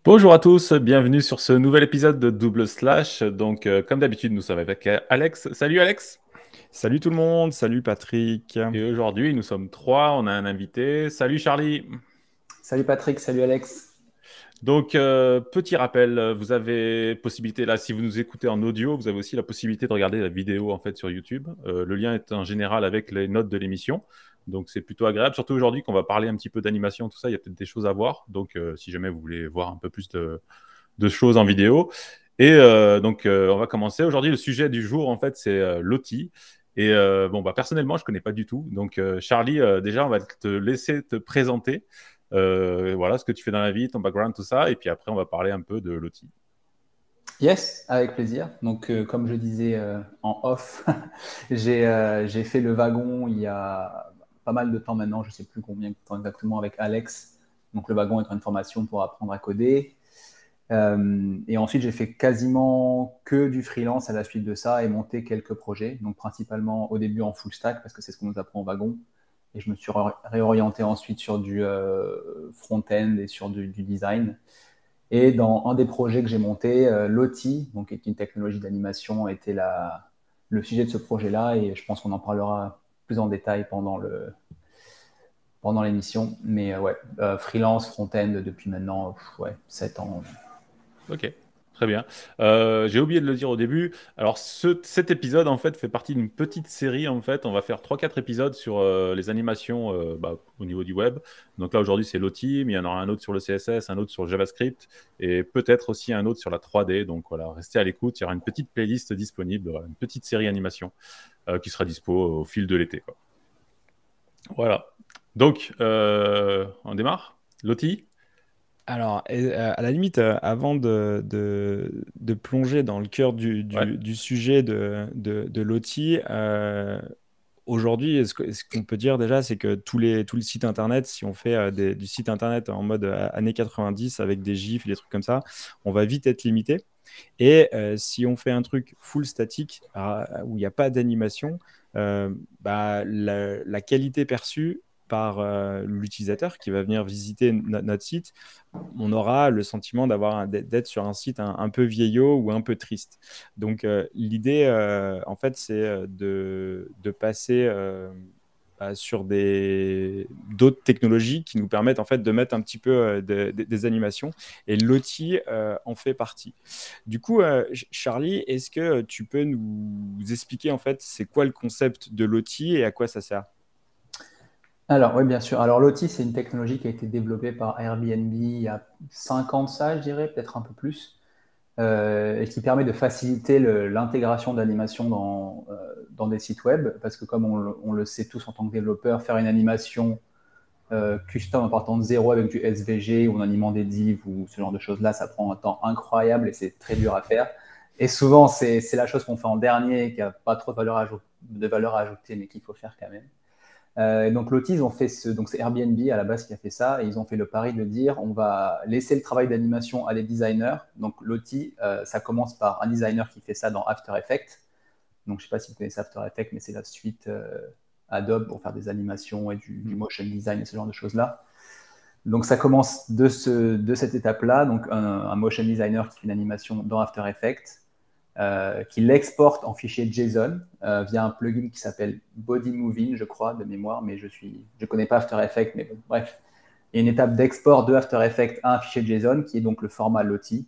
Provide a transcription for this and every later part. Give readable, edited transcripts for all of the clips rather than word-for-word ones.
Bonjour à tous, bienvenue sur ce nouvel épisode de Double Slash. Donc, comme d'habitude, nous sommes avec Alex. Salut Alex. Salut tout le monde, salut Patrick. Et aujourd'hui, nous sommes trois, on a un invité. Salut Charlie. Salut Patrick, salut Alex. Donc, petit rappel, vous avez possibilité, là, si vous nous écoutez en audio, vous avez aussi la possibilité de regarder la vidéo en fait sur YouTube. Le lien est en général avec les notes de l'émission. Donc, c'est plutôt agréable, surtout aujourd'hui qu'on va parler un petit peu d'animation, tout ça, il y a peut-être des choses à voir. Donc, si jamais vous voulez voir un peu plus de choses en vidéo. Et donc, on va commencer. Aujourd'hui, le sujet du jour, en fait, c'est Lottie. Et bon, bah, personnellement, je ne connais pas du tout. Donc, Charlie, déjà, on va te laisser te présenter. Voilà ce que tu fais dans la vie, ton background, tout ça. Et puis après, on va parler un peu de Lottie. Yes, avec plaisir. Donc, comme je disais en off, j'ai fait le wagon il y a pas mal de temps maintenant, je ne sais plus combien de temps exactement avec Alex. Donc, le wagon est une formation pour apprendre à coder. Et ensuite, j'ai fait quasiment que du freelance à la suite de ça et monté quelques projets. Donc, principalement au début en full stack parce que c'est ce qu'on nous apprend au wagon. Et je me suis réorienté ensuite sur du front-end et sur du design. Et dans un des projets que j'ai monté, Lottie, donc, qui est une technologie d'animation, était le sujet de ce projet-là. Et je pense qu'on en parlera plus en détail pendant l'émission. Mais ouais, freelance, front-end depuis maintenant 7 ans. Ok, très bien. J'ai oublié de le dire au début. Alors, cet épisode, en fait, fait partie d'une petite série. En fait, on va faire 3-4 épisodes sur les animations bah, au niveau du web. Donc là, aujourd'hui, c'est Lottie, mais il y en aura un autre sur le CSS, un autre sur le JavaScript et peut-être aussi un autre sur la 3D. Donc voilà, restez à l'écoute. Il y aura une petite playlist disponible, voilà, une petite série animation qui sera dispo au fil de l'été, quoi. Voilà. Donc, on démarre. Lottie. Alors, à la limite, avant de plonger dans le cœur Ouais. du sujet de Lottie, aujourd'hui, ce qu'on peut dire déjà, c'est que tous les sites internet, si on fait du site internet en mode années 90 avec des gifs, des trucs comme ça, on va vite être limité. Et si on fait un truc full statique où il n'y a pas d'animation, bah, la qualité perçue par l'utilisateur qui va venir visiter notre site, on aura le sentiment d'être sur un site un peu vieillot ou un peu triste. Donc l'idée, en fait, c'est de passer sur d'autres technologies qui nous permettent en fait de mettre un petit peu des animations, et Lottie en fait partie. Du coup, Charlie, est-ce que tu peux nous expliquer en fait c'est quoi le concept de Lottie et à quoi ça sert? Alors, oui, bien sûr. Alors, Lottie, c'est une technologie qui a été développée par Airbnb il y a 5 ans de ça, je dirais, peut-être un peu plus, et qui permet de faciliter l'intégration d'animation dans des sites web, parce que comme on le sait tous en tant que développeur, faire une animation custom en partant de zéro avec du SVG ou en animant des divs ou ce genre de choses-là, ça prend un temps incroyable et c'est très dur à faire. Et souvent, c'est la chose qu'on fait en dernier, qui n'a pas trop de valeur ajoutée, mais qu'il faut faire quand même. Donc Lottie, ils ont fait donc c'est Airbnb à la base qui a fait ça, et ils ont fait le pari de dire on va laisser le travail d'animation à des designers. Donc Lottie, ça commence par un designer qui fait ça dans After Effects. Donc je ne sais pas si vous connaissez After Effects, mais c'est la suite Adobe pour faire des animations et du motion design et ce genre de choses-là. Donc ça commence de cette étape-là, donc un motion designer qui fait une animation dans After Effects, qui l'exporte en fichier JSON via un plugin qui s'appelle Body Moving, je crois, de mémoire, mais je connais pas After Effects, mais bon, bref. Il y a une étape d'export de After Effects à un fichier JSON qui est donc le format Lottie.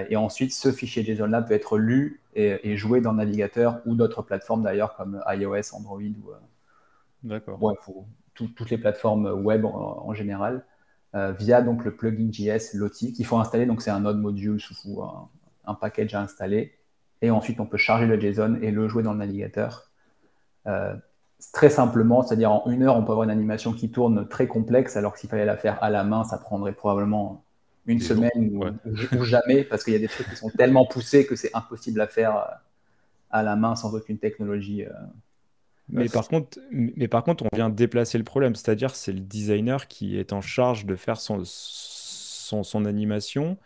Et ensuite, ce fichier JSON-là peut être lu et joué dans le navigateur ou d'autres plateformes d'ailleurs, comme iOS, Android ou D'accord. toutes les plateformes web en général, via donc le plugin JS Lottie qu'il faut installer. Donc c'est un node module ou un package à installer. Et ensuite, on peut charger le JSON et le jouer dans le navigateur. Très simplement, c'est-à-dire en 1 heure, on peut avoir une animation qui tourne très complexe, alors que s'il fallait la faire à la main, ça prendrait probablement une Des jours. semaine Ouais. ou jamais, parce qu'il y a des trucs qui sont tellement poussés que c'est impossible à faire à la main sans aucune technologie. Mais par contre, on vient déplacer le problème, c'est-à-dire c'est le designer qui est en charge de faire son animation.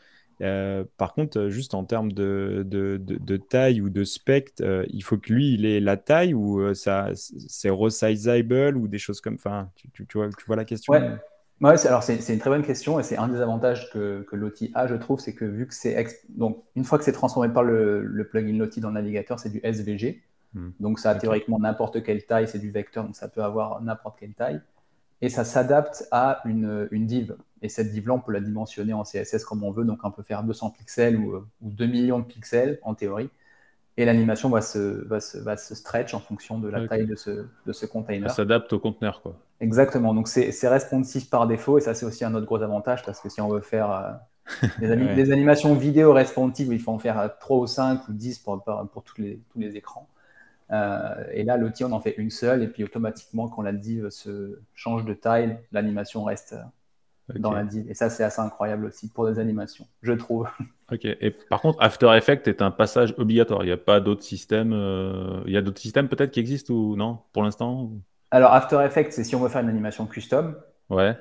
Par contre, juste en termes de taille ou de spec, il faut que lui, il ait la taille ou c'est resizable ou des choses comme... Enfin, tu vois la Ouais, question? Ouais, c'est une très bonne question et c'est un des avantages que Lottie a, je trouve, c'est que vu que donc une fois que c'est transformé par le plugin Lottie dans le navigateur, c'est du SVG. Donc ça a théoriquement n'importe quelle taille, c'est du vecteur, donc ça peut avoir n'importe quelle taille. Et ça s'adapte à une div. Et cette div-là, on peut la dimensionner en CSS comme on veut, donc on peut faire 200 pixels ou 2 millions de pixels en théorie. Et l'animation va se stretch en fonction de la taille de ce container. Ça s'adapte au conteneur, quoi. Exactement. Donc, c'est responsive par défaut. Et ça, c'est aussi un autre gros avantage parce que si on veut faire des animations vidéo responsive, il faut en faire 3 ou 5 ou 10 pour tous les écrans. Et là, l'outil, on en fait une seule. Et puis, automatiquement, quand la div se change de taille, l'animation reste dans la div. Et ça, c'est assez incroyable aussi pour des animations, je trouve. Ok. Et par contre, After Effects est un passage obligatoire. Il n'y a pas d'autres systèmes. Il y a d'autres systèmes peut-être qui existent ou non pour l'instant? Alors, After Effects, c'est si on veut faire une animation custom. Ouais.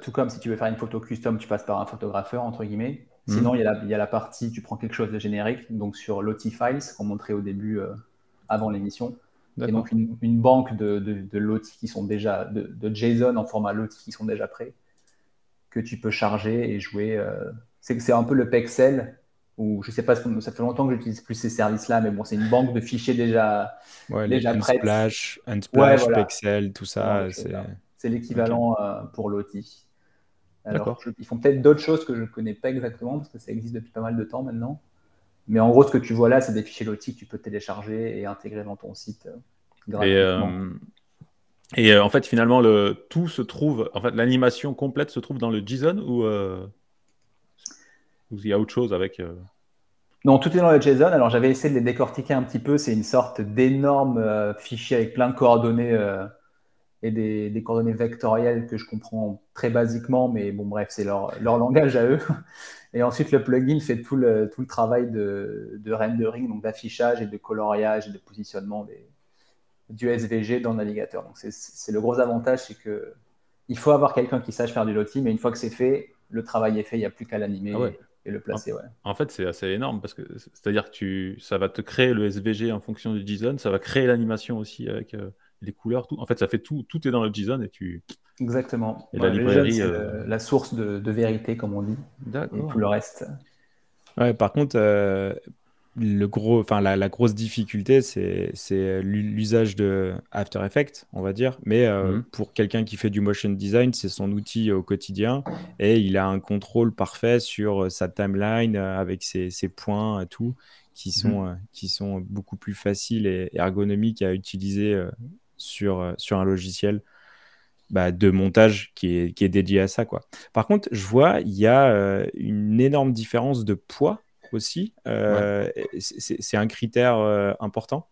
Tout comme si tu veux faire une photo custom, tu passes par un photographeur, entre guillemets. Sinon, il y a la partie, tu prends quelque chose de générique, donc sur Lottie Files, qu'on montrait au début avant l'émission. Et donc, une banque de Lottie qui sont déjà, de JSON en format Lottie qui sont déjà prêts, que tu peux charger et jouer. C'est un peu le Pexel, ou je sais pas, ça fait longtemps que j'utilise plus ces services-là, mais bon, c'est une banque de fichiers déjà prête. Unsplash, voilà. Pexel, tout ça. C'est l'équivalent pour Lottie. Alors, ils font peut-être d'autres choses que je ne connais pas exactement, parce que ça existe depuis pas mal de temps maintenant. Mais en gros, ce que tu vois là, c'est des fichiers Lottie que tu peux télécharger et intégrer dans ton site gratuitement. Et en fait, finalement, tout se trouve, en fait, l'animation complète se trouve dans le JSON ou il y a autre chose avec Non, tout est dans le JSON. Alors, j'avais essayé de les décortiquer un petit peu. C'est une sorte d'énorme fichier avec plein de coordonnées et des coordonnées vectorielles que je comprends très basiquement, mais bon, bref, c'est leur langage à eux. Et ensuite, le plugin fait tout le travail de rendering, donc d'affichage et de coloriage et de positionnement du SVG dans le navigateur. Donc, c'est le gros avantage, c'est que il faut avoir quelqu'un qui sache faire du Lottie, mais une fois que c'est fait, le travail est fait, il n'y a plus qu'à l'animer et le placer. En fait, c'est assez énorme, parce que c'est-à-dire que ça va te créer le SVG en fonction du JSON, ça va créer l'animation aussi avec les couleurs, tout. En fait, ça fait tout est dans le JSON et tu... Exactement. Et la librairie... c'est la source de vérité, comme on dit. D'accord. Et tout le reste... Ouais, par contre, la grosse difficulté, c'est l'usage de After Effects, on va dire. Mais pour quelqu'un qui fait du motion design, c'est son outil au quotidien et il a un contrôle parfait sur sa timeline avec ses points et tout, qui sont beaucoup plus faciles et ergonomiques à utiliser sur un logiciel de montage qui est dédié à ça, quoi. Par contre, je vois, il y a une énorme différence de poids aussi. C'est un critère important.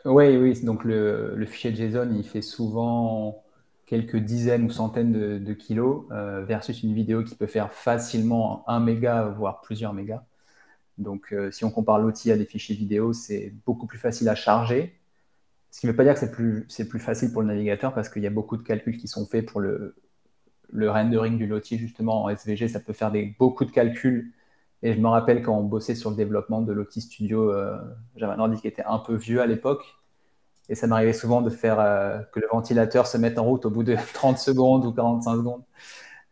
Oui. Donc, le fichier JSON, il fait souvent quelques dizaines ou centaines de kilos versus une vidéo qui peut faire facilement 1 méga, voire plusieurs mégas. Donc, si on compare l'outil à des fichiers vidéo, c'est beaucoup plus facile à charger. Ce qui ne veut pas dire que c'est plus facile pour le navigateur parce qu'il y a beaucoup de calculs qui sont faits pour le rendering du Lottie, justement, en SVG. Ça peut faire beaucoup de calculs. Et je me rappelle quand on bossait sur le développement de Lottie Studio, j'avais un ordi qui était un peu vieux à l'époque. Et ça m'arrivait souvent de faire que le ventilateur se mette en route au bout de 30 secondes ou 45 secondes.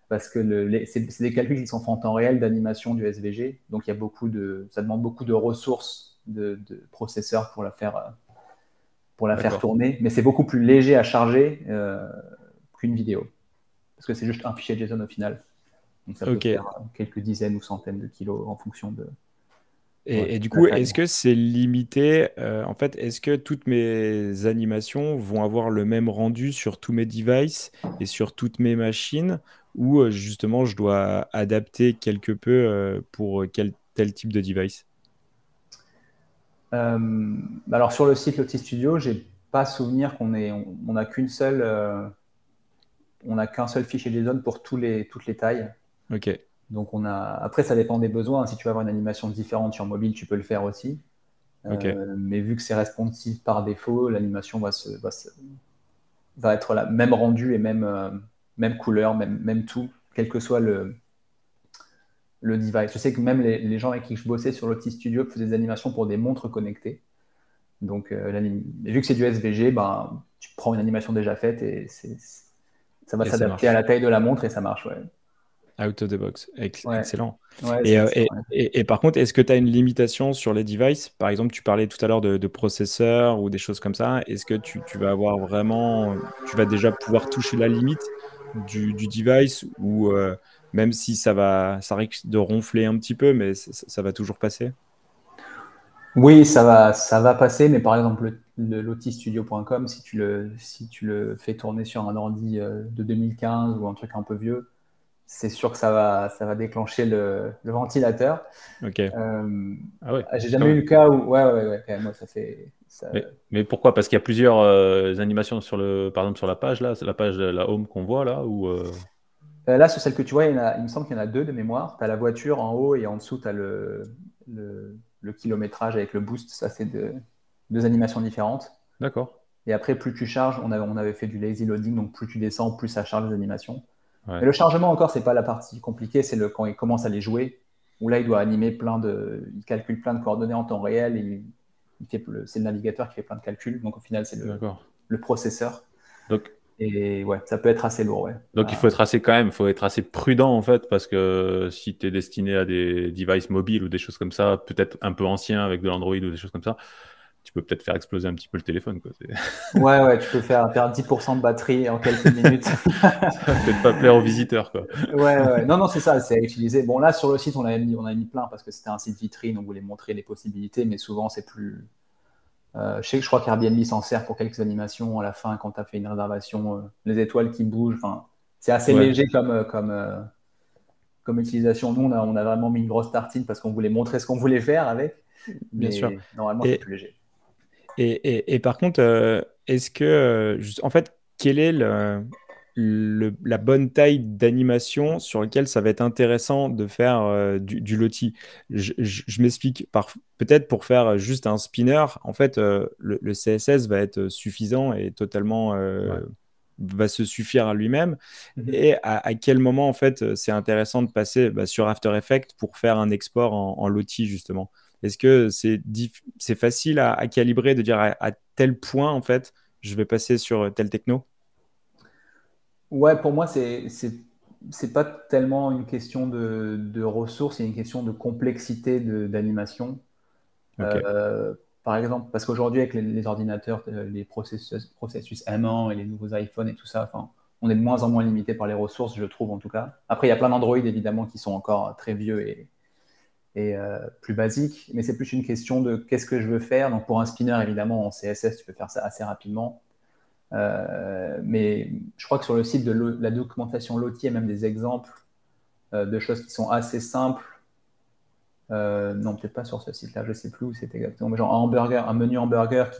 Parce que c'est des calculs qui sont faits en temps réel d'animation du SVG. Donc, ça demande beaucoup de ressources de processeurs pour la faire tourner. Mais c'est beaucoup plus léger à charger qu'une vidéo. Parce que c'est juste un fichier JSON au final. Donc, ça peut faire quelques dizaines ou centaines de kilos en fonction de... Et du coup, est-ce que c'est limité en fait, est-ce que toutes mes animations vont avoir le même rendu sur tous mes devices et sur toutes mes machines, ou justement, je dois adapter quelque peu pour tel type de device? Alors, sur le site Lottie Studio, j'ai pas souvenir on a qu'un seul fichier JSON pour toutes les tailles. Ok. Donc, après, ça dépend des besoins. Si tu veux avoir une animation différente sur mobile, tu peux le faire aussi. Mais vu que c'est responsive par défaut, l'animation va être la même rendu et même couleur, même tout, quel que soit le device. Je sais que même les gens avec qui je bossais sur Lottie Studio faisaient des animations pour des montres connectées. Donc, vu que c'est du SVG, tu prends une animation déjà faite et Ça va Et ça s'adapter marche. à la taille de la montre et ça marche, ouais. Out of the box. Ouais, Excellent. ouais, Et, c'est euh, et, excellent. et- et par contre, est-ce que tu as une limitation sur les devices? Par exemple, tu parlais tout à l'heure de processeurs ou des choses comme ça. Est-ce que tu vas avoir vraiment, tu vas déjà pouvoir toucher la limite du device ou même si ça risque de ronfler un petit peu, mais ça va toujours passer? Oui, ça va passer, mais par exemple, lotistudio.com, si tu le fais tourner sur un ordi de 2015 ou un truc un peu vieux, c'est sûr que ça va déclencher le ventilateur. Ok. Ah ouais, J'ai quand jamais eu même. le cas où, ouais, ouais, ouais, quand même, moi, ça fait, ça, Mais pourquoi? Parce qu'il y a plusieurs animations par exemple sur la page là, c'est la page de la home qu'on voit là, ou Là, sur celle que tu vois, il me semble qu'il y en a deux de mémoire. Tu as la voiture en haut et en dessous, tu as le kilométrage avec le boost. Ça, c'est deux animations différentes. D'accord. Et après, plus tu charges, on avait fait du lazy loading, donc plus tu descends, plus ça charge les animations. Ouais. Mais le chargement, encore, c'est pas la partie compliquée, c'est quand il commence à les jouer, où là, il doit animer il calcule plein de coordonnées en temps réel, et c'est le navigateur qui fait plein de calculs. Donc au final, c'est D'accord. le processeur. Donc, Et ouais, ça peut être assez lourd, ouais. donc il faut être assez quand même, faut être assez prudent en fait, parce que si tu es destiné à des devices mobiles ou des choses comme ça, peut-être un peu anciens avec de l'Android ou des choses comme ça, tu peux peut-être faire exploser un petit peu le téléphone, quoi. Ouais, ouais, tu peux faire perdre 10% de batterie en quelques minutes. Ça va peut-être pas plaire aux visiteurs, quoi. Ouais, ouais. Non, non, c'est ça, c'est à utiliser. Bon, là, sur le site, on a mis plein parce que c'était un site vitrine, on voulait montrer les possibilités, mais souvent, c'est plus. Je crois qu'Airbnb s'en sert pour quelques animations à la fin quand tu as fait une réservation, les étoiles qui bougent. Enfin, c'est assez Ouais. léger comme utilisation. Nous, on a vraiment mis une grosse tartine parce qu'on voulait montrer ce qu'on voulait faire avec, Bien sûr. mais normalement, c'est Et, plus léger. et par contre, est-ce que, en fait, quelle est la bonne taille d'animation sur laquelle ça va être intéressant de faire du loti? Je m'explique. Peut-être pour faire juste un spinner, en fait, le CSS va être suffisant et totalement Ouais. va se suffire à lui-même. Mhm. Et à quel moment, en fait, c'est intéressant de passer sur After Effects pour faire un export en loti, justement? Est-ce que c'est facile à calibrer, de dire à tel point, en fait, je vais passer sur tel techno? Ouais, pour moi, c'est pas tellement une question de ressources, c'est une question de complexité d'animation. Ok. Euh, Par exemple, parce qu'aujourd'hui, avec les ordinateurs, les processus M1 et les nouveaux iPhones et tout ça, enfin, on est de moins en moins limité par les ressources, je trouve en tout cas. Après, il y a plein d'Android évidemment qui sont encore très vieux et plus basiques, mais c'est plus une question de qu'est-ce que je veux faire. Donc pour un spinner, évidemment, en CSS, tu peux faire ça assez rapidement. Mais je crois que sur le site de la documentation Lottie, il y a même des exemples de choses qui sont assez simples. Non, peut-être pas sur ce site-là, je sais plus où c'est exactement. Mais genre un menu hamburger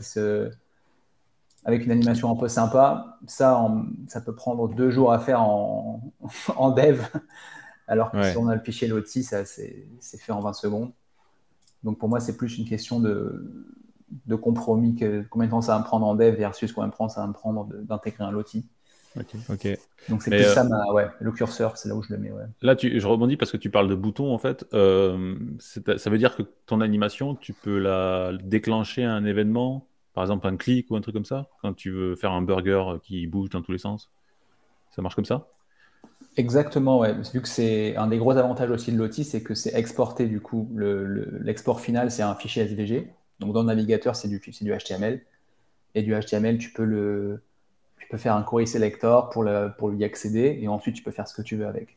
avec une animation un peu sympa, ça peut prendre 2 jours à faire en dev, alors que si Ouais. on a le fichier Lottie, c'est fait en 20 secondes. Donc pour moi, c'est plus une question de compromis, combien de temps ça va me prendre en dev versus combien de temps ça va me prendre d'intégrer un Lottie. Ok. Donc c'est Mais plus ça, ouais, le curseur, c'est là où je le mets. Ouais. Là, je rebondis parce que tu parles de boutons, en fait. Ça veut dire que ton animation, tu peux la déclencher à un événement, par exemple un clic ou un truc comme ça, quand tu veux faire un burger qui bouge dans tous les sens. Ça marche comme ça? Exactement, ouais. Vu que c'est un des gros avantages aussi de Lottie, c'est que c'est exporté du coup. L'export final, c'est un fichier SVG. Donc dans le navigateur, c'est du HTML. Et du HTML, tu peux faire un query selector pour y accéder. Et ensuite, tu peux faire ce que tu veux avec.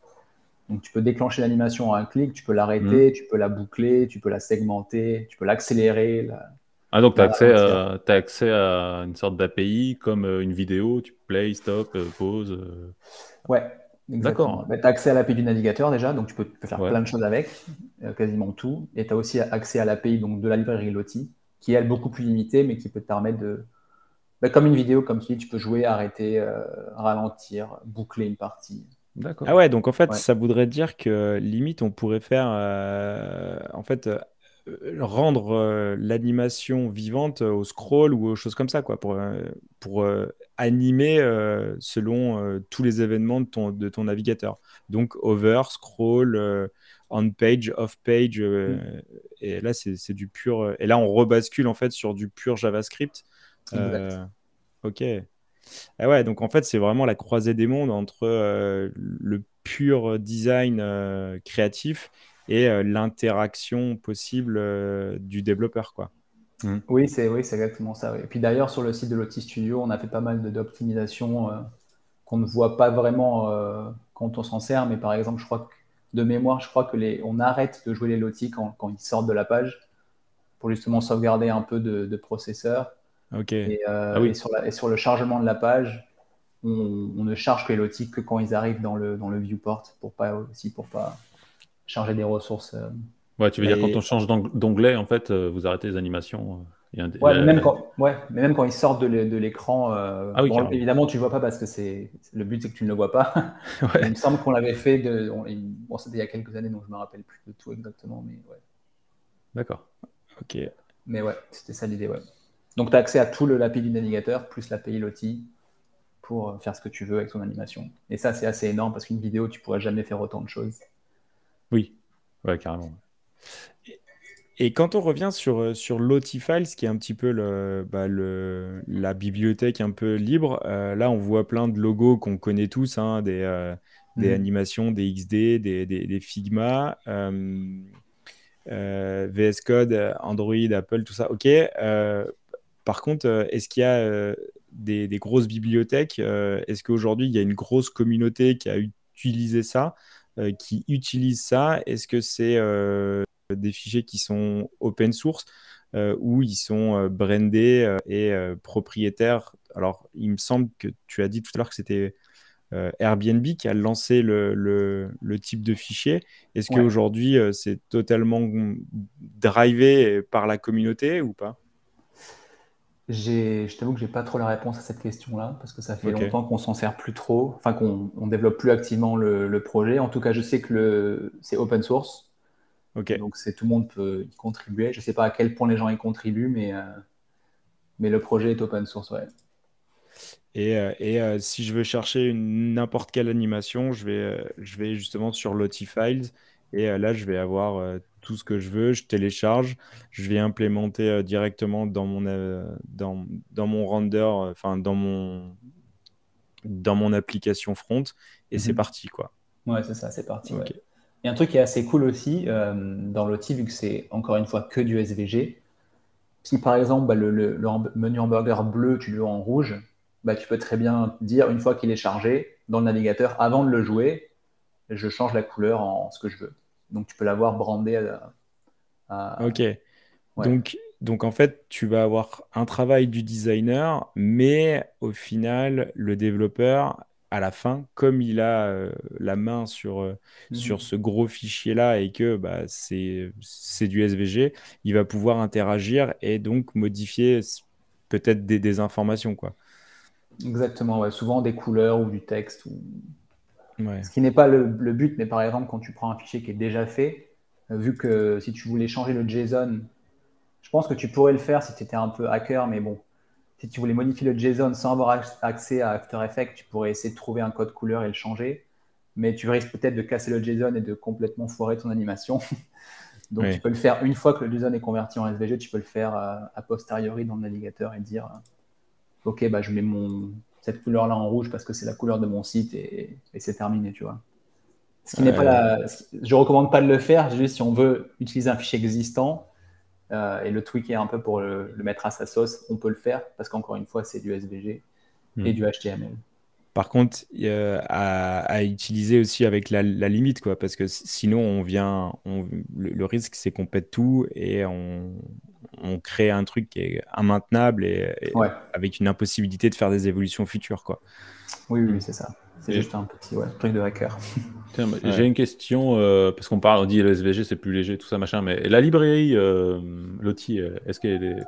Donc tu peux déclencher l'animation à un clic, tu peux Mhm. l'arrêter, tu peux la boucler, tu peux la segmenter, tu peux l'accélérer, Ah, donc tu as la accès ralentir. t'as accès à une sorte d'API comme une vidéo, tu play, stop, pause. Ouais, exactement. D'accord. Tu as accès à l'API du navigateur déjà, donc tu peux faire Ouais. plein de choses avec, quasiment tout. Et tu as aussi accès à l'API donc, de la librairie Lottie, qui est elle beaucoup plus limitée, mais qui peut te permettre comme une vidéo, comme tu dis, tu peux jouer, arrêter, ralentir, boucler une partie. Ah D'accord. ouais, donc en fait, Ouais. ça voudrait dire que limite, on pourrait faire, en fait, rendre l'animation vivante au scroll ou aux choses comme ça, quoi, pour animer selon tous les événements de ton navigateur. Donc, over, scroll, on page, off page, Mm. et là, c'est du pur. Et là, on rebascule en fait sur du pur JavaScript. Exact. Euh, ok. Ah ouais, donc en fait, c'est vraiment la croisée des mondes entre le pur design créatif et l'interaction possible du développeur, quoi. Oui, c'est exactement ça. Oui. Et puis d'ailleurs, sur le site de Lottie Studio, on a fait pas mal d'optimisation qu'on ne voit pas vraiment quand on s'en sert. Mais par exemple, je crois que, de mémoire, je crois que on arrête de jouer les lotis quand ils sortent de la page pour justement sauvegarder un peu de processeur. Ok. Ah oui. Et sur le chargement de la page, on ne charge que les lotis que quand ils arrivent dans le viewport pour pas charger des ressources. Ouais, tu veux dire quand Et on change d'onglet, en fait, vous arrêtez les animations. ouais, mais même quand ils sortent de l'écran, Ah oui, bon, carrément. évidemment, tu ne le vois pas parce que le but, c'est que tu ne le vois pas. Mais il Ouais. me semble qu'on l'avait fait, bon, c'était il y a quelques années, donc je ne me rappelle plus de tout exactement. D'accord. Ok. Mais ouais, c'était ça l'idée. Ouais. Donc, tu as accès à tout l'API du navigateur, plus l'API Lottie, pour faire ce que tu veux avec ton animation. Et ça, c'est assez énorme parce qu'une vidéo, tu ne pourras jamais faire autant de choses. Oui. Ouais, carrément. Et quand on revient sur Lotifiles, qui est un petit peu la bibliothèque un peu libre, là on voit plein de logos qu'on connaît tous, hein, des animations, des XD, des Figma, VS Code, Android, Apple, tout ça. Ok. Par contre, est-ce qu'il y a des grosses bibliothèques? Est-ce qu'aujourd'hui il y a une grosse communauté qui a utilisé ça, qui utilise ça? Est-ce que c'est des fichiers qui sont open source ou ils sont brandés et propriétaires? Alors, il me semble que tu as dit tout à l'heure que c'était Airbnb qui a lancé le type de fichier. Est-ce Ouais. qu'aujourd'hui, c'est totalement drivé par la communauté ou pas? Je t'avoue que j'ai pas trop la réponse à cette question-là, parce que ça fait Ok, longtemps qu'on s'en sert plus trop, enfin qu'on développe plus activement le projet. En tout cas, je sais que c'est open source, ok. donc tout le monde peut y contribuer. Je sais pas à quel point les gens y contribuent, mais le projet est open source, ouais. Et si je veux chercher n'importe quelle animation, je vais justement sur Lotifiles et là, je vais avoir tout ce que je veux. Je télécharge, je vais implémenter directement dans mon render, enfin dans mon application front et c'est Mhm. parti, quoi. Ouais, c'est ça, c'est parti, ouais. Ok. Et un truc qui est assez cool aussi dans l'outil, vu que c'est encore une fois que du SVG, si par exemple le menu hamburger bleu, tu le veux en rouge, bah, tu peux très bien dire, une fois qu'il est chargé, dans le navigateur, avant de le jouer, je change la couleur en ce que je veux. Donc tu peux l'avoir brandé Ok. ouais. Donc en fait, tu vas avoir un travail du designer, mais au final, le développeur, à la fin, comme il a la main sur Mhm. ce gros fichier-là et que bah, c'est du SVG, il va pouvoir interagir et donc modifier peut-être des informations, quoi. Exactement, ouais. Souvent des couleurs ou du texte. Ouais. Ce qui n'est pas le but, mais par exemple, quand tu prends un fichier qui est déjà fait, vu que si tu voulais changer le JSON, je pense que tu pourrais le faire si tu étais un peu hacker, mais bon, si tu voulais modifier le JSON sans avoir accès à After Effects, tu pourrais essayer de trouver un code couleur et le changer. Mais tu risques peut-être de casser le JSON et de complètement foirer ton animation. Donc tu Ouais. peux le faire une fois que le JSON est converti en SVG, tu peux le faire a posteriori dans le navigateur et dire OK, bah, je mets cette couleur-là en rouge parce que c'est la couleur de mon site et c'est terminé, tu vois. Ce qui n'est pas Ouais. je recommande pas de le faire, juste si on veut utiliser un fichier existant et le tweaker un peu pour le mettre à sa sauce, on peut le faire parce qu'encore une fois, c'est du SVG et Hmm. du HTML. Par contre, à utiliser aussi avec la limite, quoi, parce que sinon, le risque, c'est qu'on pète tout et on crée un truc qui est immaintenable et Ouais, avec une impossibilité de faire des évolutions futures, quoi. oui, Hmm. c'est ça. C'est Et- juste un petit truc de hacker. Tiens, j'ai Ouais. une question, parce on dit le SVG, c'est plus léger, tout ça, machin, mais la librairie Lottie,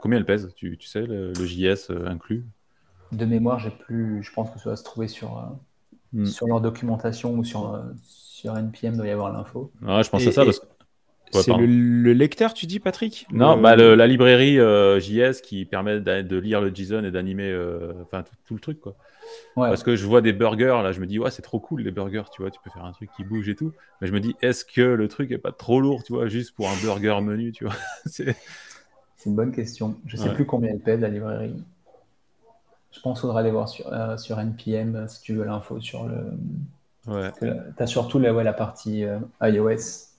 combien elle pèse? Tu sais, le JS inclus? De mémoire, je pense que ça va se trouver Hmm. sur leur documentation ou sur NPM, doit y avoir l'info. Ouais, je pense à ça Et, parce et que. Ouais, c'est pardon. le lecteur, tu dis, Patrick? Non, bah, la librairie JS qui permet de lire le JSON et d'animer enfin, tout le truc, quoi. Ouais, Parce que je vois des burgers, là, je me dis, ouais, c'est trop cool les burgers, tu vois, tu peux faire un truc qui bouge et tout. Mais je me dis, est-ce que le truc est pas trop lourd, tu vois, juste pour un burger menu, tu vois. C'est... c'est une bonne question. Je sais Ouais. plus combien elle pèse, la librairie. Je pense qu'il faudra aller voir sur NPM si tu veux l'info sur le. Ouais. Tu as surtout la partie iOS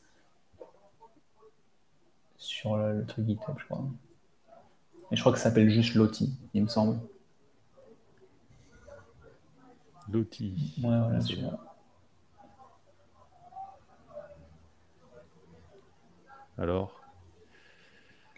sur le truc GitHub, je crois. Et je crois que ça s'appelle juste Lottie, il me semble. L'outil. Ouais, voilà, C'est- celui-là. Alors,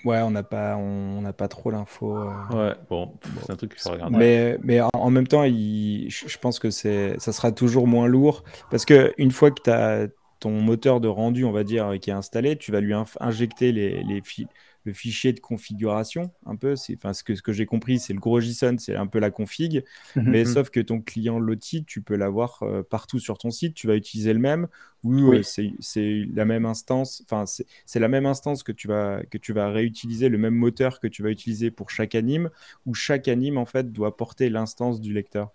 Ouais, on n'a pas trop l'info. ouais, bon, Bon. c'est un truc qu'il faut regarder. Mais en même temps, je pense que ça sera toujours moins lourd parce que une fois que tu as ton moteur de rendu, on va dire, qui est installé, tu vas lui injecter le fichier de configuration un peu. Enfin, ce que j'ai compris, c'est le gros JSON, c'est un peu la config. Mais Mhm. sauf que ton client Lottie, tu peux l'avoir partout sur ton site. Tu vas utiliser le même ou Oui. c'est la même instance. Enfin, c'est la même instance que tu vas réutiliser, le même moteur que tu vas utiliser pour chaque anime où chaque anime en fait doit porter l'instance du lecteur.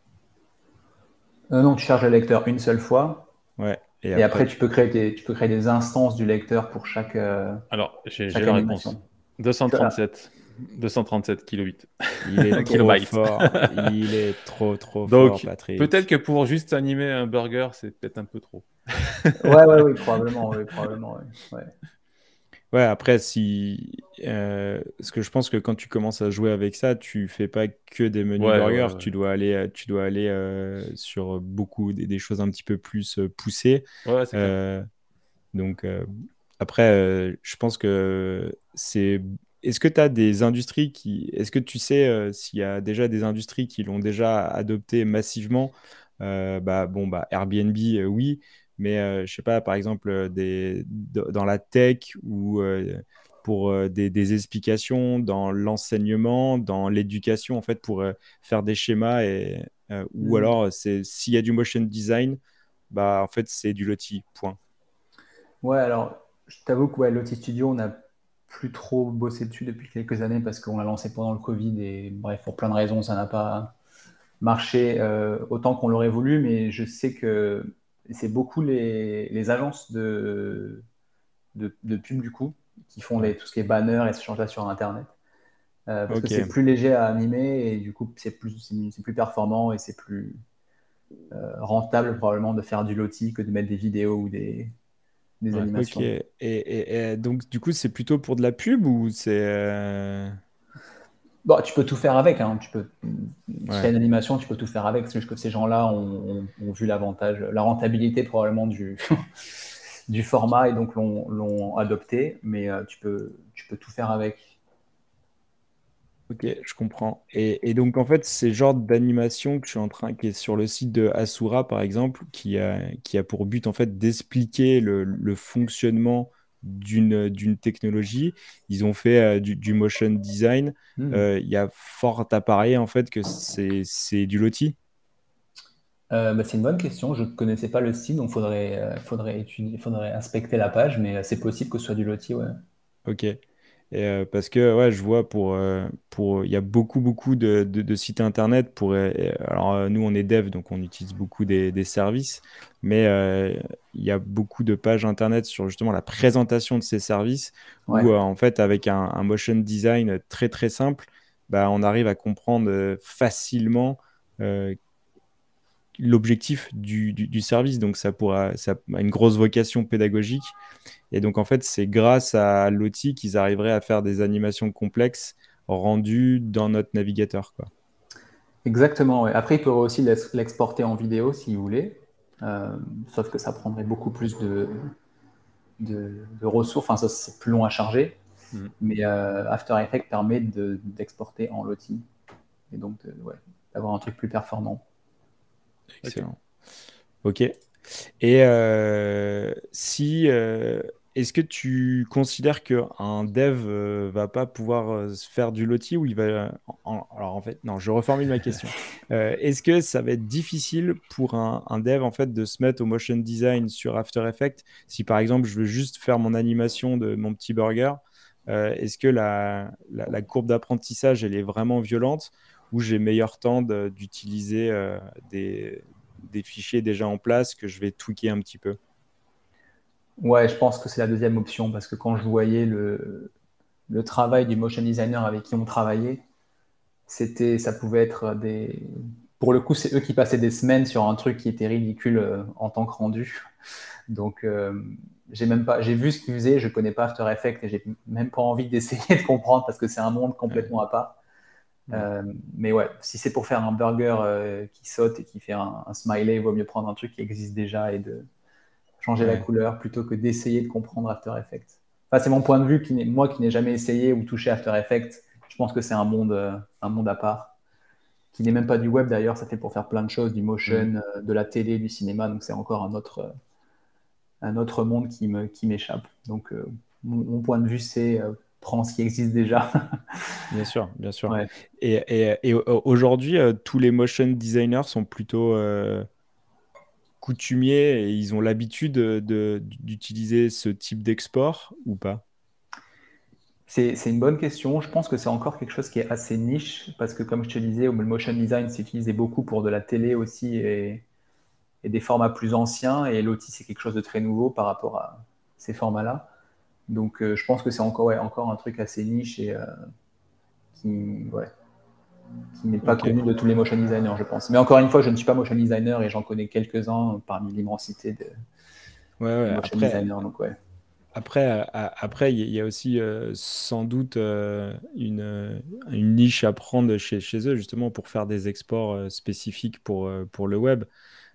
Non, tu charges le lecteur une seule fois. Ouais. Et Et après, après, tu peux créer des instances du lecteur pour chaque Alors, j'ai la réponse. animation. 237. 237 kilobits. il est Ok. trop Kilobytes. fort. Il est trop fort, Donc, peut-être Patrick. que pour juste animer un burger, c'est peut-être un peu trop. Ouais, oui, probablement, oui, probablement, oui. Ouais. Ouais, après, parce que je pense que quand tu commences à jouer avec ça, tu fais pas que des menus Ouais, burgers, ouais, ouais. tu dois aller sur beaucoup des choses un petit peu plus poussées. Ouais, c'est clair. Euh, Donc, après, je pense que c'est. Est-ce que tu as des industries qui. Est-ce que tu sais s'il y a déjà des industries qui l'ont déjà adopté massivement? Airbnb, oui, mais je sais pas, par exemple, dans la tech ou pour des explications, dans l'enseignement, dans l'éducation, en fait, pour faire des schémas ou Hmm. alors s'il y a du motion design, bah en fait, c'est du loti, point. Ouais, alors, je t'avoue que ouais, Lottie Studio, on n'a plus trop bossé dessus depuis quelques années parce qu'on l'a lancé pendant le Covid et bref, pour plein de raisons, ça n'a pas marché autant qu'on l'aurait voulu, mais je sais que c'est beaucoup les agences de pub du coup qui font Ouais. tout ce qui est banner et ce genre là sur Internet. Parce que Ok. c'est plus léger à animer et du coup c'est plus performant et c'est plus rentable probablement de faire du loti que de mettre des vidéos ou des Ouais. Ok. animations. Et donc, du coup, c'est plutôt pour de la pub ou c'est. Bon, tu peux tout faire avec, hein. Si tu as Ouais. une animation, tu peux tout faire avec. C'est juste que ces gens-là ont vu l'avantage, la rentabilité probablement du format et donc l'ont adopté, mais tu peux tout faire avec. Ok, je comprends. Et donc, en fait, c'est le genre d'animation que je suis qui est sur le site de Asura, par exemple, qui a pour but, en fait, d'expliquer le fonctionnement d'une technologie. Ils ont fait du motion design. Hmm. Il y a fort à parier, en fait, que c'est du loti. C'est une bonne question. Je ne connaissais pas le site, donc faudrait inspecter la page, mais c'est possible que ce soit du loti, ouais. Ok. Parce que ouais, je vois il y a beaucoup de sites internet alors nous on est dev donc on utilise beaucoup des services, mais il y a beaucoup de pages internet sur justement la présentation de ces services Ouais. où en fait avec un motion design très très simple, bah, on arrive à comprendre facilement euh, l'objectif du service. Donc ça a une grosse vocation pédagogique et donc, en fait, c'est grâce à l'outil qu'ils arriveraient à faire des animations complexes rendues dans notre navigateur, quoi. Exactement, ouais. Après, il pourrait aussi l'exporter en vidéo s'il voulait, Euh, sauf que ça prendrait beaucoup plus de ressources, enfin, ça, c'est plus long à charger. Mhm. Mais After Effects permet d'exporter en loti et donc ouais, d'avoir un truc plus performant. Ok. Excellent. OK. Et est-ce que tu considères qu'un dev va pas pouvoir se faire du loti ou il va. Alors, en fait, non, je reformule ma question. Est-ce que ça va être difficile pour un dev en fait de se mettre au motion design sur After Effects si par exemple je veux juste faire mon animation de mon petit burger, est-ce que la courbe d'apprentissage elle est vraiment violente ou j'ai meilleur temps d'utiliser des fichiers déjà en place que je vais tweaker un petit peu? Ouais, je pense que c'est la deuxième option parce que quand je voyais le travail du motion designer avec qui on travaillait, ça pouvait être Pour le coup, c'est eux qui passaient des semaines sur un truc qui était ridicule en tant que rendu. Donc, j'ai vu ce qu'ils faisaient, je connais pas After Effects et j'ai même pas envie d'essayer de comprendre parce que c'est un monde complètement à part. Mais ouais, si c'est pour faire un burger qui saute et qui fait un smiley, il vaut mieux prendre un truc qui existe déjà et de changer la couleur plutôt que d'essayer de comprendre After Effects. Enfin, c'est mon point de vue, moi qui n'ai jamais essayé ou touché After Effects, je pense que c'est un monde à part, qui n'est même pas du web d'ailleurs, ça fait pour faire plein de choses, du motion, de la télé, du cinéma, donc c'est encore un autre monde qui m'échappe. Donc mon point de vue, c'est prends ce qui existe déjà. Bien sûr, bien sûr. Ouais. Et aujourd'hui, tous les motion designers sont plutôt coutumiers et ils ont l'habitude d'utiliser ce type d'export ou pas? C'est une bonne question. Je pense que c'est encore quelque chose qui est assez niche parce que, comme je te disais, le motion design s'est utilisé beaucoup pour de la télé aussi et des formats plus anciens. Et l'outil, c'est quelque chose de très nouveau par rapport à ces formats-là. Donc, je pense que c'est encore un truc assez niche et qui n'est pas connu de tous les motion designers, je pense. Mais encore une fois, je ne suis pas motion designer et j'en connais quelques-uns parmi l'immensité de motion designers. Donc, ouais. Après, il y a aussi sans doute une niche à prendre chez eux, justement, pour faire des exports spécifiques pour le web.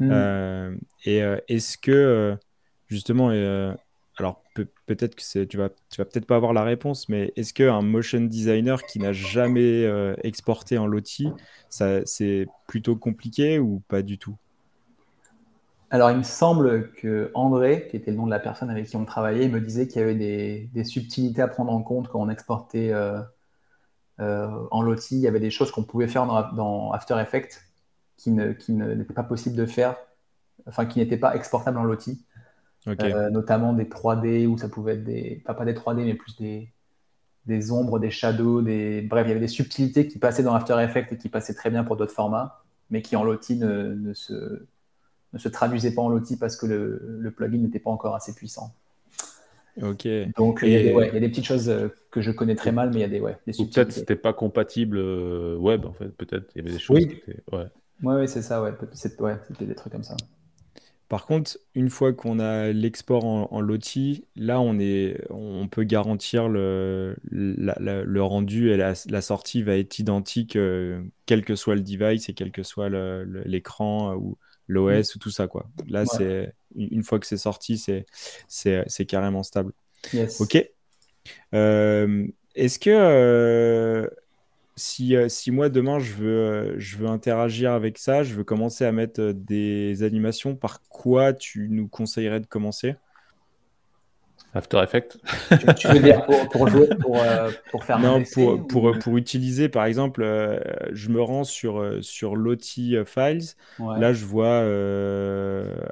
Est-ce que, justement, alors peut-être que tu vas peut-être pas avoir la réponse, mais est-ce qu'un motion designer qui n'a jamais exporté en Lottie, c'est plutôt compliqué ou pas du tout? Alors, il me semble que André, qui était le nom de la personne avec qui on travaillait, me disait qu'il y avait des subtilités à prendre en compte quand on exportait en Lottie. Il y avait des choses qu'on pouvait faire dans After Effects qui n'étaient pas possible de faire, enfin qui n'étaient pas exportables en Lottie. Notamment des 3D, où ça pouvait être pas des 3D, mais plus des ombres, des shadows, bref, il y avait des subtilités qui passaient dans After Effects et qui passaient très bien pour d'autres formats, mais qui en Lottie ne se traduisait pas en Lottie parce que le plugin n'était pas encore assez puissant. Ok. Donc, il y a des petites choses que je connais très mal, mais il y a des subtilités. Peut-être que c'était pas compatible web, en fait. Peut-être il y avait des choses qui étaient... Ouais, c'est ça, c'était des trucs comme ça. Par contre, une fois qu'on a l'export en Lottie, là, on peut garantir le rendu et la sortie va être identique, quel que soit le device et quel que soit l'écran ou l'OS ou tout ça, quoi. Là, une fois que c'est sorti, c'est carrément stable. Yes. Ok. Est-ce que si moi demain je veux interagir avec ça, je veux commencer à mettre des animations, par quoi tu nous conseillerais de commencer? After Effects. Tu veux dire pour jouer, pour faire un essai pour utiliser, par exemple, je me rends sur Lottie Files. Ouais. Là, je vois,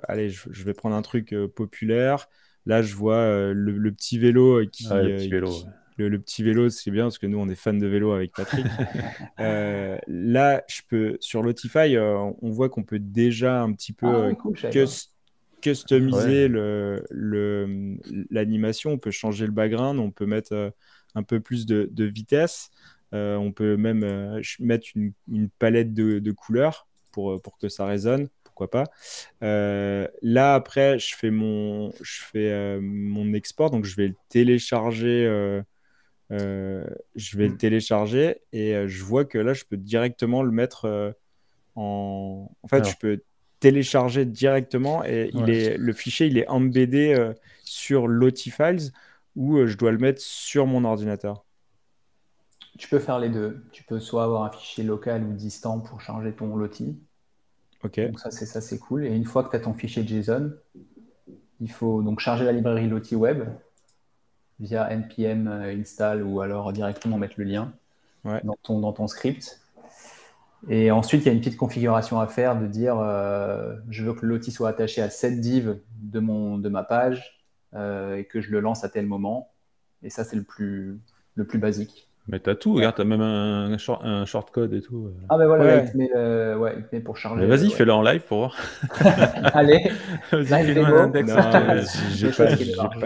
allez, je vais prendre un truc populaire. Là, je vois le petit vélo qui... le petit vélo, Le petit vélo, c'est bien parce que nous, on est fans de vélo avec Patrick. Là, sur Lotify, on voit qu'on peut déjà un petit peu customiser l'animation. On peut changer le background, on peut mettre un peu plus de vitesse. On peut même mettre une palette de couleurs pour que ça résonne. Pourquoi pas. Là, après, je fais mon export, donc je vais le télécharger. Le télécharger et je vois que là, je peux directement le mettre en fait, je peux télécharger directement et le fichier, il est embeddé sur Lottie Files ou je dois le mettre sur mon ordinateur. Tu peux faire les deux. Tu peux soit avoir un fichier local ou distant pour charger ton Lottie. Ok. Donc ça, c'est cool. Et une fois que tu as ton fichier JSON, il faut donc charger la librairie Lottie Web via npm install ou alors directement mettre le lien dans ton script. Et ensuite, il y a une petite configuration à faire de dire je veux que le Lottie soit attaché à cette div de ma page et que je le lance à tel moment. Et ça, c'est le plus basique. Mais t'as tout, regarde, t'as même un shortcode et tout. Ah ben voilà, il te met pour charger. Mais vas-y, fais-le en live pour voir. Allez, live démo.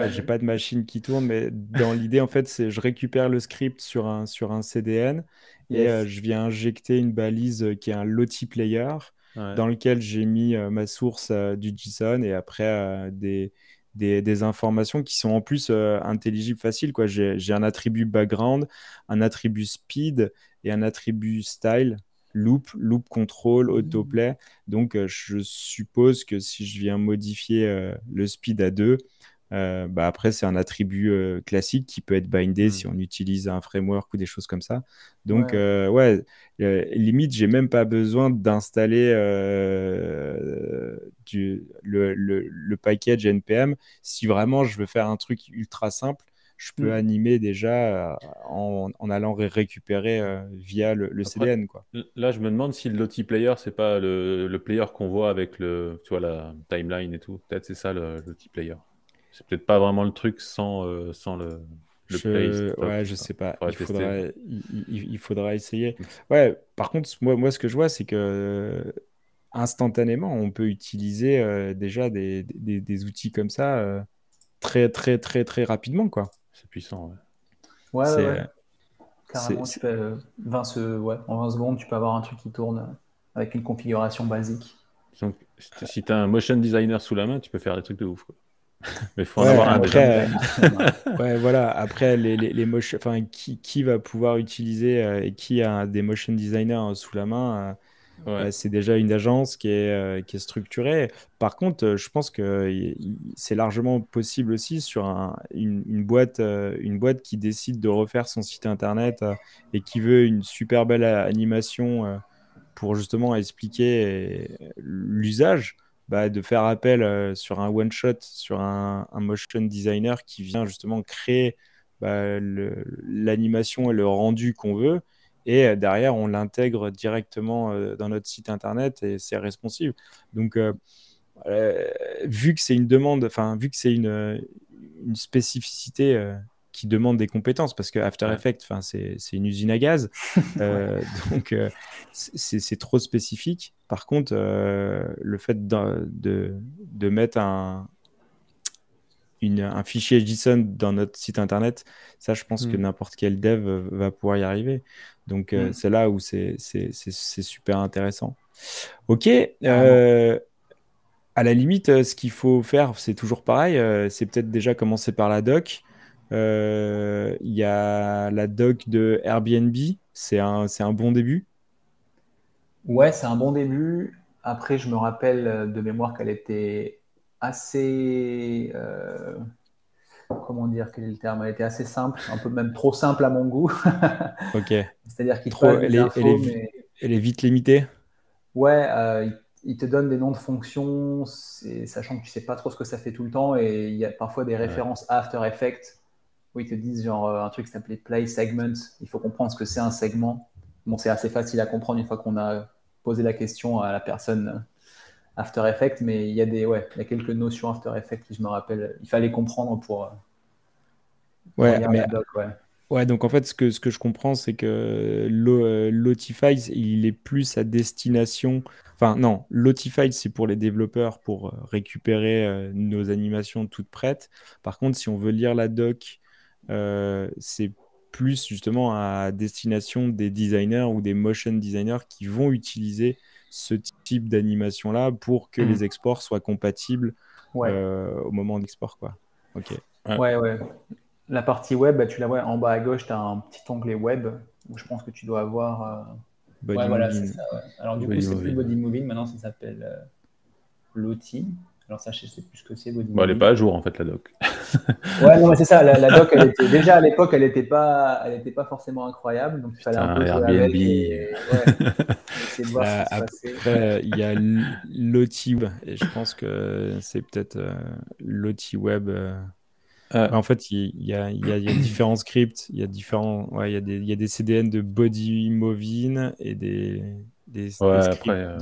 J'ai pas de machine qui tourne, mais dans l'idée, en fait, c'est je récupère le script sur un CDN et Yes. je viens injecter une balise qui est un Lottie Player Ouais. dans lequel j'ai mis ma source du JSON et après des informations qui sont en plus intelligibles faciles, quoi. J'ai un attribut background, un attribut speed et un attribut style, loop control, autoplay. Donc, je suppose que si je viens modifier le speed à 2, bah après, c'est un attribut classique qui peut être bindé si on utilise un framework ou des choses comme ça. Donc, Ouais. ouais, limite, j'ai même pas besoin d'installer le package NPM. Si vraiment je veux faire un truc ultra simple, je peux Mm. animer déjà en allant récupérer via le Après, CDN, quoi. là, je me demande si le Lottie Player, c'est pas le player qu'on voit avec tu vois, la timeline et tout. Peut-être c'est ça le Lottie Player. C'est peut-être pas vraiment le truc sans le play stop, Ouais, tout je ça. sais pas. Faudrait tester, quoi. Il faudra essayer. Ouais, par contre, moi, ce que je vois, c'est que instantanément, on peut utiliser déjà des outils comme ça très, très, très, très rapidement, quoi. C'est puissant, ouais. Ouais, ouais, C'est, ouais. euh, c'est, Carrément, tu c'est- peux, ouais, en 20 secondes, tu peux avoir un truc qui tourne avec une configuration basique. Donc, si tu as un motion designer sous la main, tu peux faire des trucs de ouf, quoi. Mais il faut en Ouais, avoir Un un motion déjà. après, designer sous la main. ouais, voilà. Après, enfin, qui va pouvoir utiliser et qui a des motion designers sous la main Ouais. c'est déjà une agence qui est structurée. Par contre, je pense que c'est largement possible aussi sur une boîte qui décide de refaire son site internet et qui veut une super belle animation pour justement expliquer l'usage, bah, de faire appel sur un one-shot, sur un motion designer qui vient justement créer bah, l'animation et le rendu qu'on veut. Et derrière, on l'intègre directement dans notre site internet et c'est responsive. Donc, euh, vu que c'est une demande, enfin, vu que c'est une spécificité qui demande des compétences, parce que After Ouais. Effects, enfin, c'est une usine à gaz, Ouais. donc c'est trop spécifique. Par contre, le fait de mettre un fichier JSON dans notre site internet, ça, je pense que Hmm. n'importe quel dev va pouvoir y arriver. Donc, Mm. c'est là où c'est super intéressant. Ok, Carrément. à la limite, ce qu'il faut faire, c'est toujours pareil. C'est peut-être déjà commencer par la doc. Il y a la doc de Airbnb. C'est un bon début. Ouais, c'est un bon début. Après, je me rappelle de mémoire qu'elle était assez, comment dire, quel est le terme? Elle était assez simple, un peu même trop simple à mon goût. Ok. C'est-à-dire qu'il te Trop, passe des infos, mais elle est vite limitée. ouais, il te donne des noms de fonctions, sachant que tu sais pas trop ce que ça fait tout le temps, et il y a parfois des Ouais. références à After Effects où ils te disent genre un truc qui s'appelait Play Segment. Il faut comprendre ce que c'est un segment. Bon, c'est assez facile à comprendre une fois qu'on a posé la question à la personne After Effects, mais ouais, il y a quelques notions After Effects que je me rappelle. Il fallait comprendre pour Ouais, lire mais la doc, ouais. ouais, donc en fait, ce que je comprends, c'est que Lotify, il est plus à destination. Enfin, non, Lotify, c'est pour les développeurs pour récupérer nos animations toutes prêtes. Par contre, si on veut lire la doc, c'est plus justement à destination des designers ou des motion designers qui vont utiliser ce type d'animation-là pour que Hmm. les exports soient compatibles Ouais, au moment d'export, quoi. Ok. Ouais. ouais, ouais. La partie web, bah, tu la vois en bas à gauche, tu as un petit onglet web où je pense que tu dois avoir. Ouais, Body voilà, c'est moving. ça. Ouais. Alors, du coup, Body c'est plus moving. Body Moving, maintenant ça s'appelle Lottie. Alors, ça, je sais plus ce que c'est Body Bon, elle est Moving. pas à jour, en fait, la doc. Ouais, non, mais c'est ça. La doc, elle était déjà à l'époque, elle était pas forcément incroyable, donc il fallait un Putain, peu jouer Airbnb. avec et ouais, essayer de voir ce qui se passait. Après, il y a Lottie Web, et je pense que c'est peut-être Lottie Web. Ah, En fait, il y a différents scripts, ouais, il y a des CDN de Body Moving et des ouais, après, scripts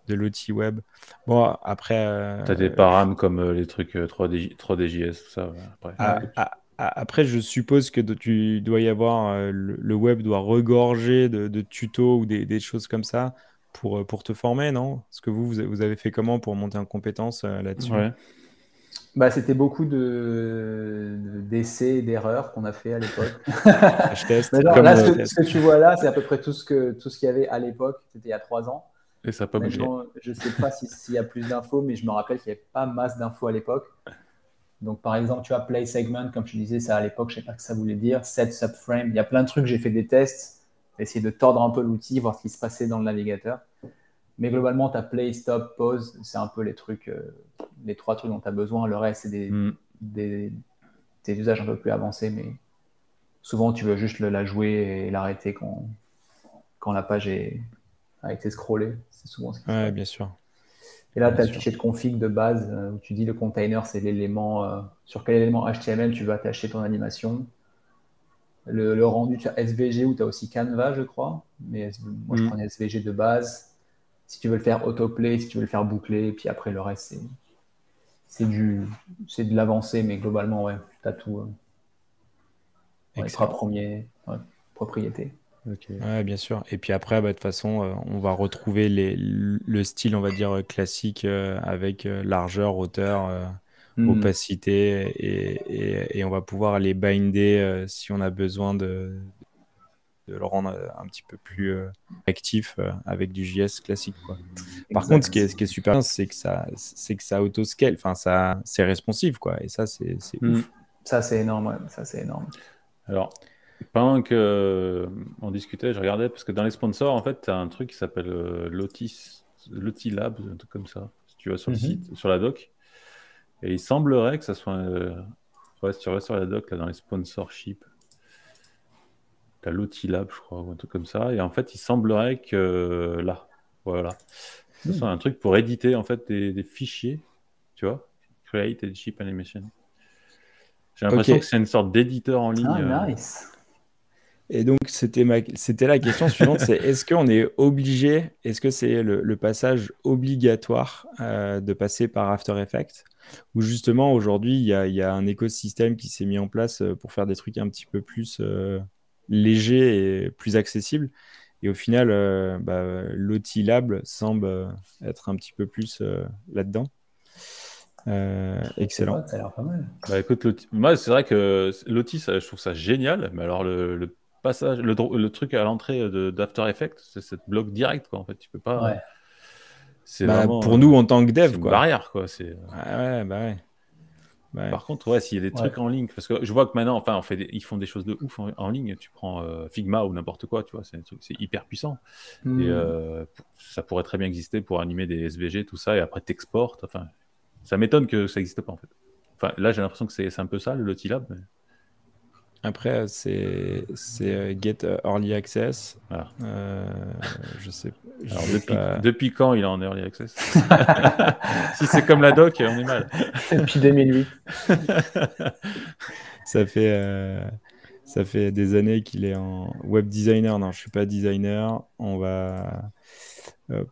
de Lottie Web. Bon, après, t'as des params comme les trucs 3DJS, tout ça. Ouais, après. Ouais. après, je suppose que tu dois y avoir, le web doit regorger de tutos ou des choses comme ça pour te former, non? Parce que vous avez fait comment pour monter en compétence là-dessus? Ouais. Bah, c'était beaucoup d'essais et d'erreurs qu'on a fait à l'époque. Je teste. Mais genre, Comme là, le- ce que tu vois là, c'est à peu près tout ce qu'il y avait à l'époque. C'était il y a 3 ans. Et ça n'a pas bougé. Maintenant, je ne sais pas s'il y a plus d'infos, mais je me rappelle qu'il n'y avait pas masse d'infos à l'époque. Donc, par exemple, tu vois, play segment, comme tu disais, ça à l'époque, je ne sais pas ce que ça voulait dire. Set subframe, il y a plein de trucs, j'ai fait des tests, essayer de tordre un peu l'outil, voir ce qui se passait dans le navigateur. Mais globalement, tu as play, stop, pause, c'est un peu les trucs, les 3 trucs dont tu as besoin. Le reste, c'est des usages un peu plus avancés, mais souvent, tu veux juste la jouer et l'arrêter quand la page a été scrollée. C'est souvent ce qui se Ouais, passe. bien sûr. Et là, tu as Bien le sûr. fichier de config de base où tu dis le container, c'est l'élément, sur quel élément HTML tu veux attacher ton animation. Le rendu, tu as SVG ou tu as aussi Canva, je crois. Mais moi, je prenais SVG de base. Si tu veux le faire autoplay, si tu veux le faire boucler, puis après, le reste, c'est de l'avancée, mais globalement, ouais, tu as tout dans les 3 Excellent. premiers propriétés. Ok. Ouais, bien sûr. Et puis après, bah, de toute façon, on va retrouver le style, on va dire, classique avec largeur, hauteur, opacité et on va pouvoir les binder si on a besoin de le rendre un petit peu plus actif avec du JS classique, quoi. Par contre, Exact. ce qui est super bien, c'est que ça auto-scale, enfin, c'est responsive, quoi. Et ça, c'est ouf. Ça, c'est énorme, ouais. Ça, c'est énorme. Alors, pendant que on discutait, je regardais, parce que dans les sponsors, en fait, tu as un truc qui s'appelle Lotis Lab, un truc comme ça, si tu vas sur le site, sur la doc. Et il semblerait que ça soit... ouais, si tu vas sur la doc, là, dans les sponsorships, tu as Lab, je crois, ou un truc comme ça. Et en fait, il semblerait que là, voilà, ce soit un truc pour éditer, en fait, des fichiers, tu vois, Create and Ship Animation. J'ai l'impression que c'est une sorte d'éditeur en ligne. Ah, nice. Et donc, c'était la question suivante, c'est est-ce qu'on est obligé, est-ce que c'est le passage obligatoire de passer par After Effects, ou justement aujourd'hui, il y a un écosystème qui s'est mis en place pour faire des trucs un petit peu plus légers et plus accessibles. Et au final, l'OT Lab semble être un petit peu plus là-dedans. Excellent. Ouais, ça a l'air pas mal. Bah écoute, moi c'est vrai que l'outil, je trouve ça génial, mais alors le passage, le truc à l'entrée d'After Effects, c'est cette bloc direct, quoi, en fait, tu peux pas... Ouais. C'est Bah, vraiment... pour nous, en tant que c'est dev, une quoi. barrière, quoi. C'est... Ah ouais, bah ouais. Ouais. Par contre, ouais, s'il y a des trucs en ligne, parce que je vois que maintenant, enfin, ils font des choses de ouf en ligne. Tu prends Figma ou n'importe quoi, tu vois, c'est hyper puissant. Et ça pourrait très bien exister pour animer des SVG, tout ça, et après t'exportes. Enfin, ça m'étonne que ça n'existe pas, en fait. Enfin, là, j'ai l'impression que c'est un peu ça, le Lottie Lab. Mais... Après, c'est Get Early Access. Voilà. Je sais Alors, depuis quand il est en Early Access? Si c'est comme la doc, on est mal. Depuis 2008. Ça fait des années qu'il est en web designer. Non, je suis pas designer. On va... Hop.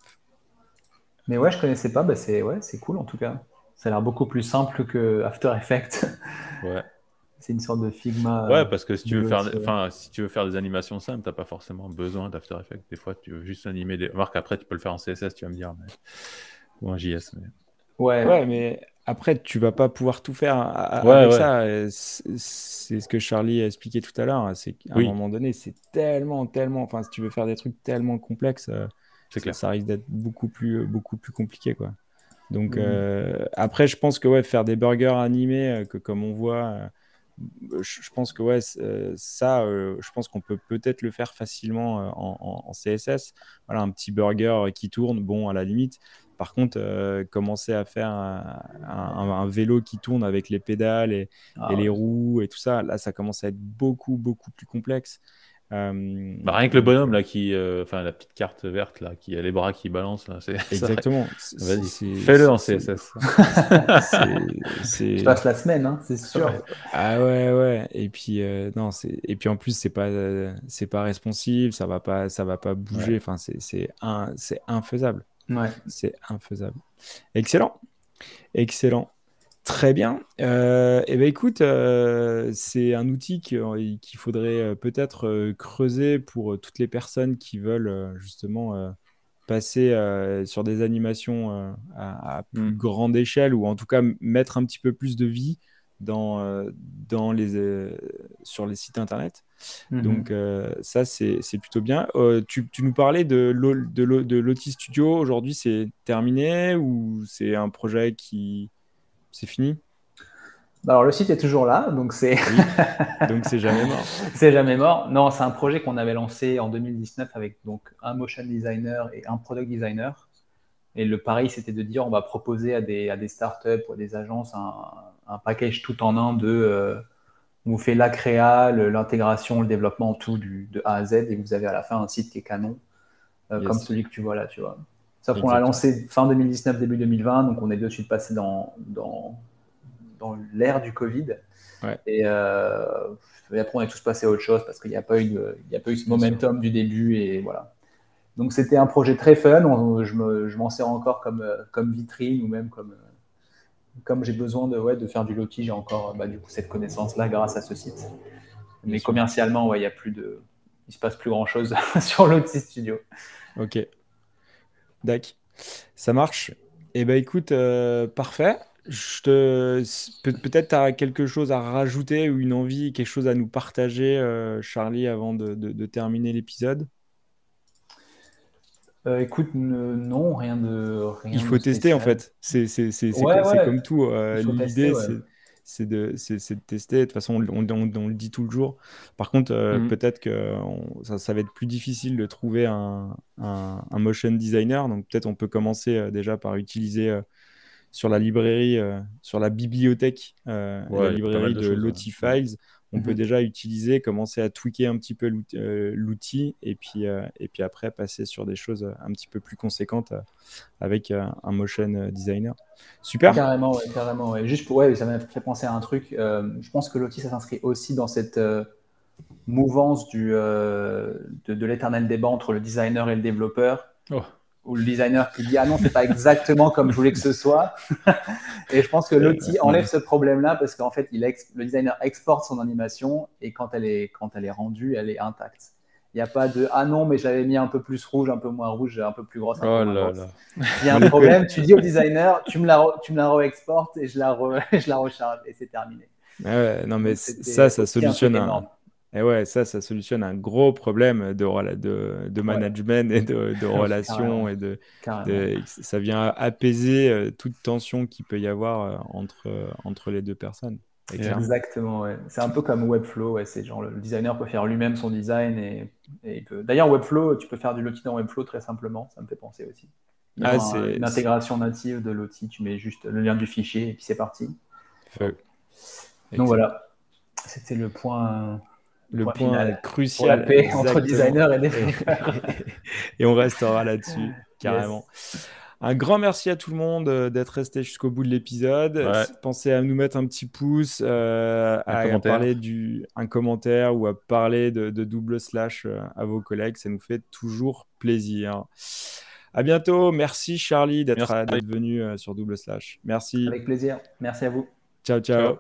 Mais ouais, je connaissais pas. Bah, c'est cool en tout cas. Ça a l'air beaucoup plus simple que After Effects. Ouais. C'est une sorte de Figma. Ouais, parce que si tu veux faire, aussi, ouais. enfin, si tu veux faire des animations simples, t'as pas forcément besoin d'After Effects. Des fois, tu veux juste animer des. Marc, après, tu peux le faire en CSS, tu vas me dire, ou en JS. Mais... Ouais. Mais après, tu vas pas pouvoir tout faire Ouais, avec ouais. ça. C'est ce que Charlie a expliqué tout à l'heure. C'est qu'à un moment donné, c'est tellement. Enfin, si tu veux faire des trucs tellement complexes, ça risque d'être beaucoup plus compliqué, quoi. Donc après, je pense que ouais, faire des burgers animés, comme on voit, je pense que ouais, je pense qu'on peut peut-être le faire facilement en CSS. Voilà, un petit burger qui tourne, bon, à la limite. Par contre, commencer à faire un vélo qui tourne avec les pédales et les roues et tout ça, là, ça commence à être beaucoup plus complexe. Rien que le bonhomme là enfin la petite carte verte là qui a les bras qui balancent là, exactement. Vas-y, fais-le en CSS. Je passe la semaine, hein, c'est sûr. Ah ouais. Et puis en plus c'est pas responsive, ça va pas bouger. Enfin c'est infaisable. Ouais. C'est infaisable. Excellent. Très bien. Écoute, c'est un outil qu'il faudrait peut-être creuser pour toutes les personnes qui veulent justement passer sur des animations à plus grande échelle, ou en tout cas mettre un petit peu plus de vie sur les sites internet. Donc ça, c'est plutôt bien. Tu nous parlais de Lottie Studio. Aujourd'hui, c'est terminé ou c'est un projet qui... C'est fini? Alors, le site est toujours là, donc c'est donc c'est jamais mort. C'est jamais mort. Non, c'est un projet qu'on avait lancé en 2019 avec donc un motion designer et un product designer. Et le pari, c'était de dire on va proposer à des startups ou à des agences un package tout en un on vous fait la créa, l'intégration, le développement, tout de A à Z, et vous avez à la fin un site qui est canon, comme celui que tu vois là, tu vois. Sauf qu'on l'a lancé fin 2019, début 2020, donc on est de suite passé dans l'ère du Covid. Ouais. Et après, on est tous passés à autre chose parce qu'il n'y a pas eu ce momentum du début, et voilà. Donc c'était un projet très fun. Je m'en sers encore comme vitrine, ou même comme j'ai besoin de faire du Lottie, j'ai encore du coup cette connaissance-là grâce à ce site. Mais commercialement, il se passe plus grand-chose sur Lottie Studio. Ok. Dac. Ça marche. Eh ben écoute, parfait. Peut-être tu as quelque chose à rajouter ou une envie, quelque chose à nous partager, Charlie, avant de terminer l'épisode? Écoute, non, rien de Il faut tester, en fait. C'est comme tout. L'idée, c'est de tester. De toute façon, on le dit tout le jour. Par contre, peut-être que ça va être plus difficile de trouver un motion designer. Donc, peut-être on peut commencer déjà par utiliser sur la librairie, sur la bibliothèque, la librairie de Lottie Files. On peut déjà commencer à tweaker un petit peu l'outil, et puis après passer sur des choses un petit peu plus conséquentes avec un motion designer. Super. Carrément, ouais. Juste ça m'a fait penser à un truc. Je pense que Lottie, ça s'inscrit aussi dans cette mouvance de l'éternel débat entre le designer et le développeur. Ou le designer qui dit ah non, c'est pas exactement comme je voulais que ce soit. Et je pense que Lottie enlève ce problème-là, parce qu'en fait, le designer exporte son animation, et quand elle est rendue, elle est intacte. Il n'y a pas de ah non, mais je l'avais mis un peu plus rouge, un peu moins rouge, un peu plus grosse, un peu moins grosse. Il y a un problème, tu dis au designer, tu me la re-exportes, et je la recharge, et c'est terminé. Non, mais ça solutionne ça solutionne un gros problème de management et de relations. Ça vient apaiser toute tension qu'il peut y avoir entre les deux personnes. Exactement, ouais. C'est un peu comme Webflow. C'est genre le designer peut faire lui-même son design, et il peut... D'ailleurs, Webflow, tu peux faire du Lottie dans Webflow très simplement. Ça me fait penser aussi. Une intégration native de Lottie, tu mets juste le lien du fichier et puis c'est parti. Donc voilà, c'était le point final crucial pour la paix entre designers et développeurs. Et on restera là-dessus, carrément. Un grand merci à tout le monde d'être resté jusqu'au bout de l'épisode. Pensez à nous mettre un petit pouce, à parler un commentaire, ou à parler de Double Slash à vos collègues. Ça nous fait toujours plaisir. À bientôt. Merci Charlie d'être venu sur Double Slash. Merci. Avec plaisir. Merci à vous. Ciao. Ciao.